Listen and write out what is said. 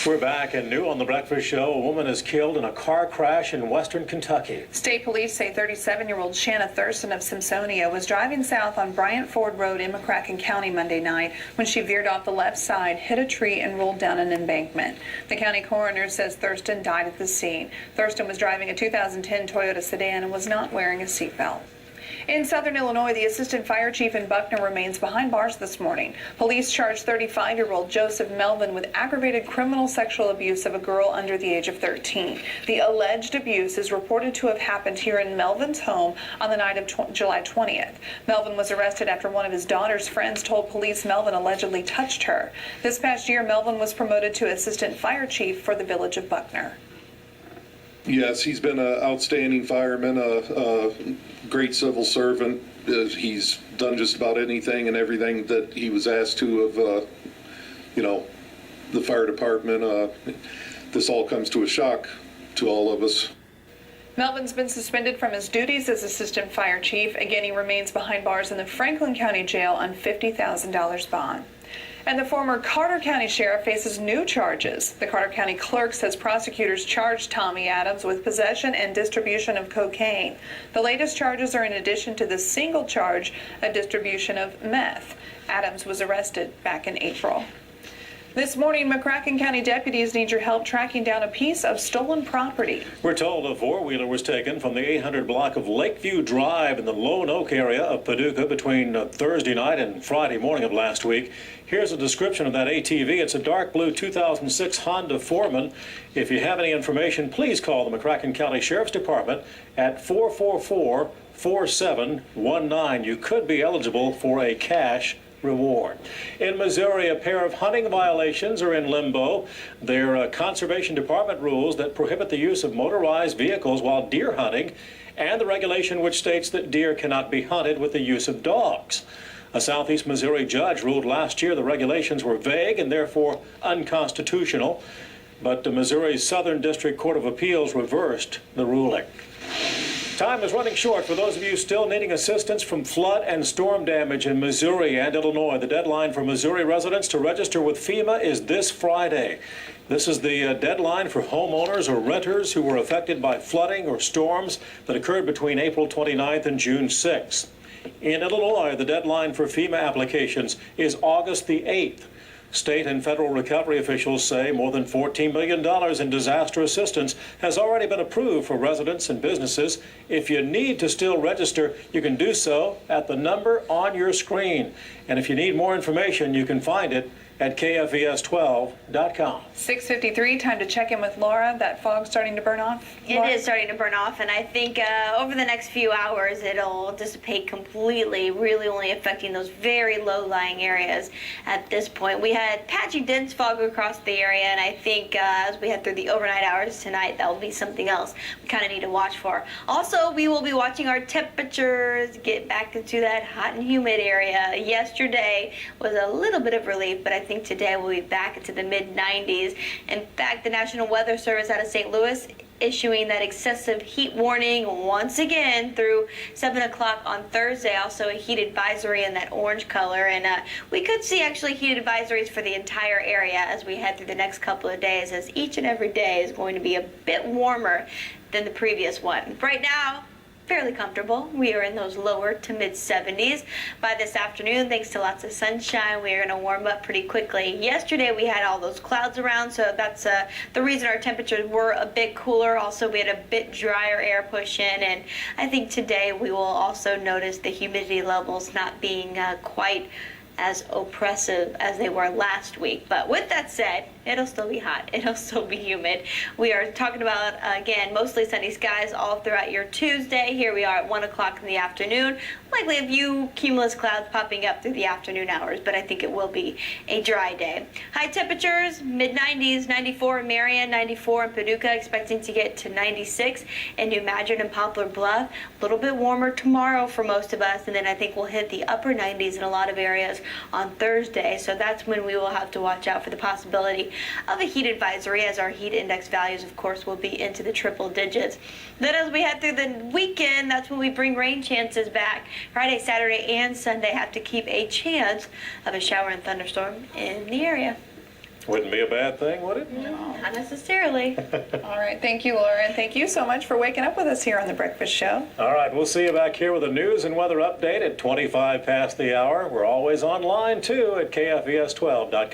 We're back and new on the Breakfast Show. A woman is killed in a car crash in western Kentucky. State police say 37-year-old Shanna Thurston of Simpsonia was driving south on Bryant Ford Road in McCracken County Monday night when she veered off the left side, hit a tree, and rolled down an embankment. The county coroner says Thurston died at the scene. Thurston was driving a 2010 Toyota sedan and was not wearing a seatbelt. In southern Illinois, the assistant fire chief in Buckner remains behind bars this morning. Police charged 35-year-old Joseph Melvin with aggravated criminal sexual abuse of a girl under the age of 13. The alleged abuse is reported to have happened here in Melvin's home on the night of July 20th. Melvin was arrested after one of his daughter's friends told police Melvin allegedly touched her. This past year, Melvin was promoted to assistant fire chief for the village of Buckner. Yes, he's been an outstanding fireman, a great civil servant. He's done just about anything and everything that he was asked to of, the fire department. This all comes to a shock to all of us. Melvin's been suspended from his duties as assistant fire chief. Again, he remains behind bars in the Franklin County Jail on $50,000 bond. And the former Carter County Sheriff faces new charges. The Carter County Clerk says prosecutors charged Tommy Adams with possession and distribution of cocaine. The latest charges are in addition to the single charge of distribution of meth. Adams was arrested back in April. This morning, McCracken County deputies need your help tracking down a piece of stolen property. We're told a four-wheeler was taken from the 800 block of Lakeview Drive in the Lone Oak area of Paducah between Thursday night and Friday morning of last week. Here's a description of that ATV. It's a dark blue 2006 Honda Foreman. If you have any information, please call the McCracken County Sheriff's Department at 444-4719. You could be eligible for a cash reward. In Missouri, a pair of hunting violations are in limbo. They're Conservation Department rules that prohibit the use of motorized vehicles while deer hunting, and the regulation which states that deer cannot be hunted with the use of dogs. A Southeast Missouri judge ruled last year the regulations were vague and therefore unconstitutional, but the Missouri's Southern District Court of Appeals reversed the ruling. Time is running short for those of you still needing assistance from flood and storm damage in Missouri and Illinois. The deadline for Missouri residents to register with FEMA is this Friday. This is the deadline for homeowners or renters who were affected by flooding or storms that occurred between April 29th and June 6th. In Illinois, the deadline for FEMA applications is August the 8th. State and federal recovery officials say more than $14 million in disaster assistance has already been approved for residents and businesses. If you need to still register, you can do so at the number on your screen. And if you need more information, you can find it at KFVS12.com. 6:53, time to check in with Laura. That fog's starting to burn off? Laura? It is starting to burn off, and I think over the next few hours it'll dissipate completely, really only affecting those very low-lying areas at this point. We had patchy dense fog across the area, and I think as we head through the overnight hours tonight, that will be something else we kind of need to watch for. Also, we will be watching our temperatures get back into that hot and humid area. Yesterday was a little bit of relief, but I think today we'll be back into the mid-90s. In fact, the National Weather Service out of St. Louis issuing that excessive heat warning once again through 7 o'clock on Thursday. Also a heat advisory in that orange color, and we could see actually heat advisories for the entire area as we head through the next couple of days, as each and every day is going to be a bit warmer than the previous one. Right now, fairly comfortable. We are in those lower to mid 70s. By this afternoon, thanks to lots of sunshine, we are going to warm up pretty quickly. Yesterday we had all those clouds around, so that's the reason our temperatures were a bit cooler. Also, we had a bit drier air push in, and I think today we will also notice the humidity levels not being quite as oppressive as they were last week. But with that said, it'll still be hot. It'll still be humid. We are talking about, again, mostly sunny skies all throughout your Tuesday. Here we are at 1 o'clock in the afternoon. Likely a few cumulus clouds popping up through the afternoon hours, but I think it will be a dry day. High temperatures, mid-90s, 94 in Marion, 94 in Paducah, expecting to get to 96 in New Madrid and Poplar Bluff. A little bit warmer tomorrow for most of us, and then I think we'll hit the upper 90s in a lot of areas on Thursday. So that's when we will have to watch out for the possibility of a heat advisory, as our heat index values, of course, will be into the triple digits. Then as we head through the weekend, that's when we bring rain chances back. Friday, Saturday, and Sunday have to keep a chance of a shower and thunderstorm in the area. Wouldn't be a bad thing, would it? Not necessarily. All right. Thank you, Laura. And thank you so much for waking up with us here on The Breakfast Show. All right, we'll see you back here with a news and weather update at 25 past the hour. We're always online, too, at KFVS12.com.